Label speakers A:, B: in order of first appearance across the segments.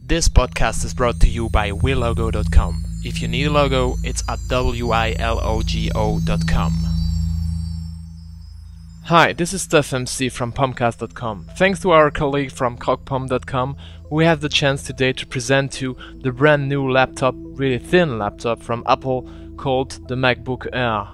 A: This podcast is brought to you by wilogo.com. If you need a logo, it's at wilogo.com. Hi, this is stuffmc from pomcast.com. Thanks to our colleague from cogpom.com, we have the chance today to present to you the brand new laptop, really thin laptop from Apple called the MacBook Air.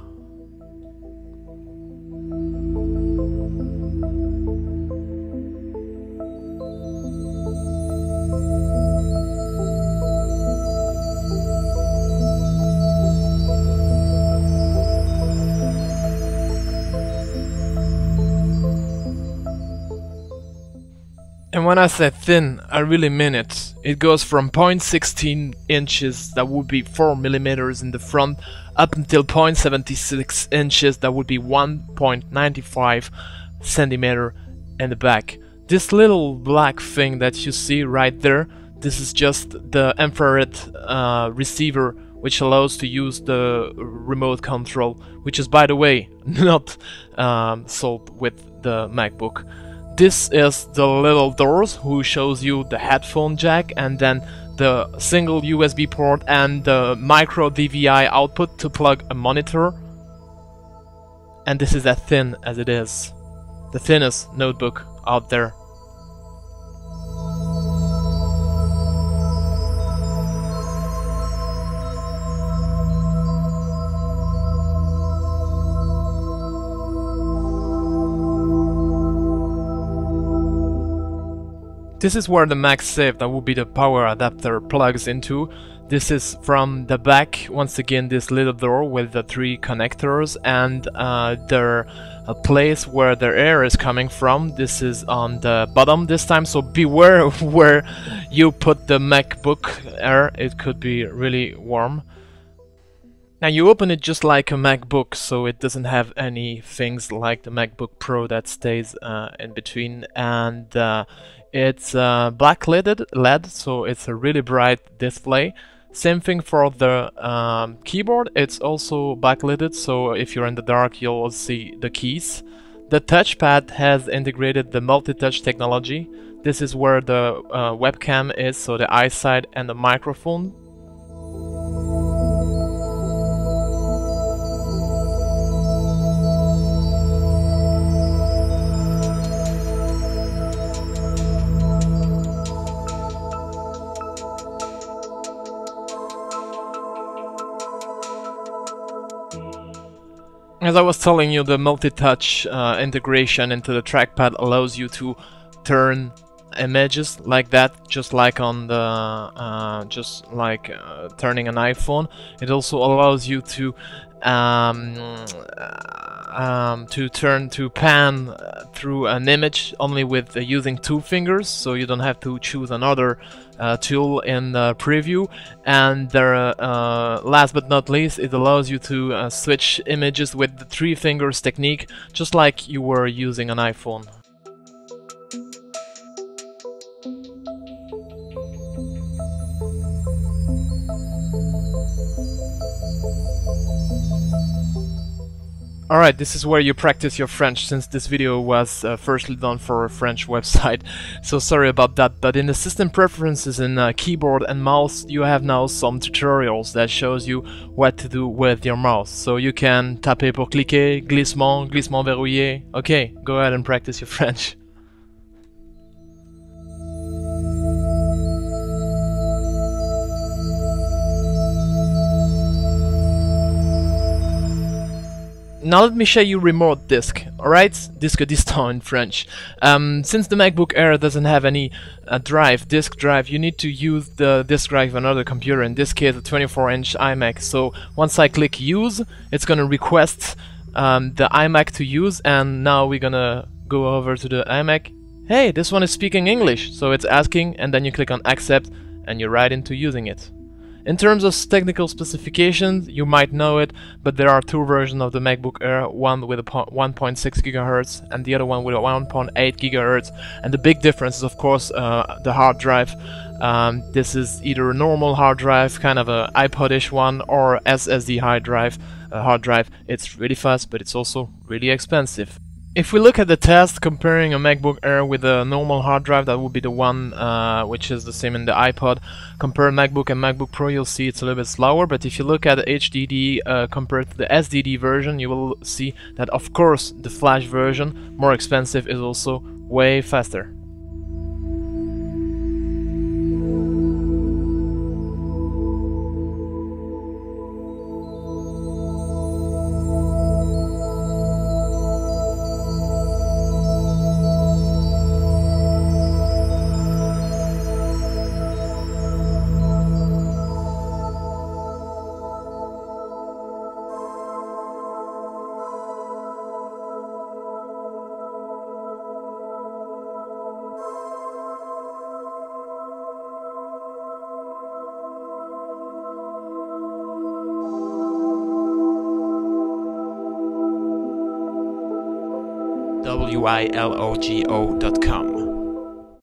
A: And when I say thin, I really mean it. It goes from 0.16 inches, that would be 4 millimeters in the front, up until 0.76 inches, that would be 1.95 centimeter in the back. This little black thing that you see right there, this is just the infrared receiver, which allows to use the remote control, which is, by the way, not sold with the MacBook. This is the little doors who shows you the headphone jack and then the single USB port and the micro DVI output to plug a monitor. And this is as thin as it is. The thinnest notebook out there. This is where the MagSafe, that would be the power adapter, plugs into. This is from the back, once again this little door with the 3 connectors and a place where the air is coming from. This is on the bottom this time, so beware where you put the MacBook Air, it could be really warm. Now you open it just like a MacBook, so it doesn't have any things like the MacBook Pro that stays in between, and it's black-lidded LED, so it's a really bright display. Same thing for the keyboard, it's also backlidded, so if you're in the dark you'll see the keys. The touchpad has integrated the multi-touch technology. This is where the webcam is, so the eyesight and the microphone. As I was telling you, the multi-touch integration into the trackpad allows you to turn images like that, just like on the turning an iPhone. It also allows you to pan through an image only with using 2 fingers, so you don't have to choose another tool in the preview. And last but not least, it allows you to switch images with the 3 fingers technique, just like you were using an iPhone. Alright, this is where you practice your French, since this video was firstly done for a French website, so sorry about that. But in the system preferences in keyboard and mouse, you have now some tutorials that shows you what to do with your mouse. So you can taper pour cliquer, glissement, glissement verrouillé. Okay, go ahead and practice your French. Now let me show you remote disk, alright? Disque distant in French. Since the MacBook Air doesn't have any disk drive, you need to use the disk drive of another computer, in this case a 24-inch iMac. So once I click use, it's gonna request the iMac to use, and now we're gonna go over to the iMac. Hey, this one is speaking English, so it's asking, and then you click on accept and you're right into using it. In terms of technical specifications, you might know it, but there are 2 versions of the MacBook Air, one with a 1.6 GHz and the other one with a 1.8 GHz. And the big difference is, of course, the hard drive. This is either a normal hard drive, kind of a iPod-ish one, or SSD hard drive. It's really fast, but it's also really expensive. If we look at the test comparing a MacBook Air with a normal hard drive, that would be the one which is the same in the iPod. Compare MacBook and MacBook Pro, you'll see it's a little bit slower, but if you look at the HDD compared to the SDD version, you will see that of course the flash version, more expensive, is also way faster. WILOGO.com